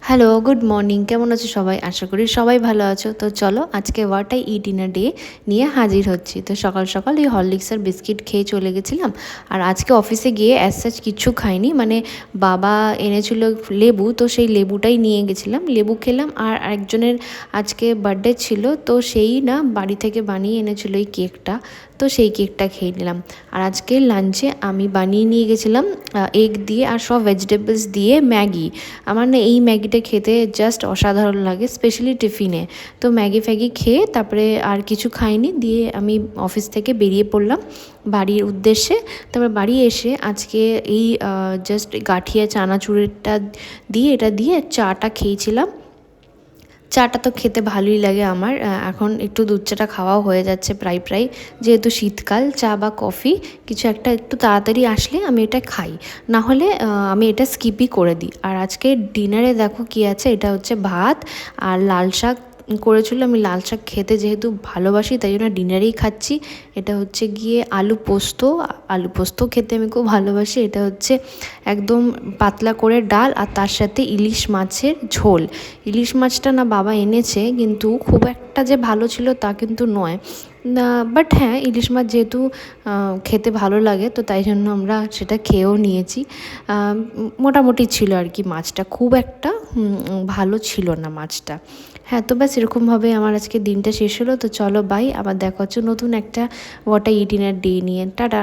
Hello, good morning. কেমন আছো সবাই? আশা করি সবাই ভালো আছো। তো চলো আজকে what I it in a day নিয়ে হাজির হচ্ছি। তো সকাল সকাল এই হরলিক্স আর বিস্কিট খেয়ে চলে গেছিলাম। আর আজকে অফিসে গিয়ে অ্যাজ সাচ কিচ্ছু খাইনি, মানে বাবা এনেছিল লেবু, তো সেই লেবুটাই নিয়ে গেছিলাম, লেবু খেলাম। আর একজনের আজকে বার্থডে ছিল, তো সেই না বাড়ি থেকে বানিয়ে এনেছিল এই কেকটা, তো সেই কেকটা খেয়ে নিলাম। আর আজকে লাঞ্চে আমি বানিয়ে নিয়ে গেছিলাম এগ দিয়ে আর সব ভেজিটেবলস দিয়ে ম্যাগি। আমার না এই ম্যাগিটা খেতে জাস্ট অসাধারণ লাগে, স্পেশালি টিফিনে। তো ম্যাগি ফ্যাগি খেয়ে তারপরে আর কিছু খাইনি, দিয়ে আমি অফিস থেকে বেরিয়ে পড়লাম বাড়ির উদ্দেশ্যে। তারপর বাড়ি এসে আজকে এই জাস্ট গাঠিয়া চানাচুরেরটা দিয়ে এটা দিয়ে চাটা খেয়েছিলাম। চাটা তো খেতে ভালোই লাগে আমার, এখন একটু দুধ চাটা খাওয়াও হয়ে যাচ্ছে প্রায় প্রায়, যেহেতু শীতকাল। চা বা কফি কিছু একটা একটু তাড়াতাড়ি আসলে আমি এটা খাই, না হলে আমি এটা স্কিপই করে দিই। আর আজকে ডিনারে দেখো কী আছে, এটা হচ্ছে ভাত আর লাল শাক করেছিল। আমি লাল শাক খেতে যেহেতু ভালোবাসি, তাই জন্য ডিনারেই খাচ্ছি। এটা হচ্ছে গিয়ে আলু পোস্ত, আলু পোস্ত খেতে আমি খুব ভালোবাসি। এটা হচ্ছে একদম পাতলা করে ডাল, আর তার সাথে ইলিশ মাছের ঝোল। ইলিশ মাছটা না বাবা এনেছে, কিন্তু খুব একটা যে ভালো ছিল তা কিন্তু নয় না, বাট হ্যাঁ ইলিশ মাছ যেহেতু খেতে ভালো লাগে, তো তাই জন্য আমরা সেটা খেয়েও নিয়েছি। মোটামুটি ছিল আর কি, মাছটা খুব একটা ভালো ছিল না মাছটা। হ্যাঁ, তো ব্যাস এরকমভাবে আমার আজকে দিনটা শেষ হলো। তো চলো বাই, আবার দেখা হচ্ছে নতুন একটা what I it in a day নিয়ে। টাটা।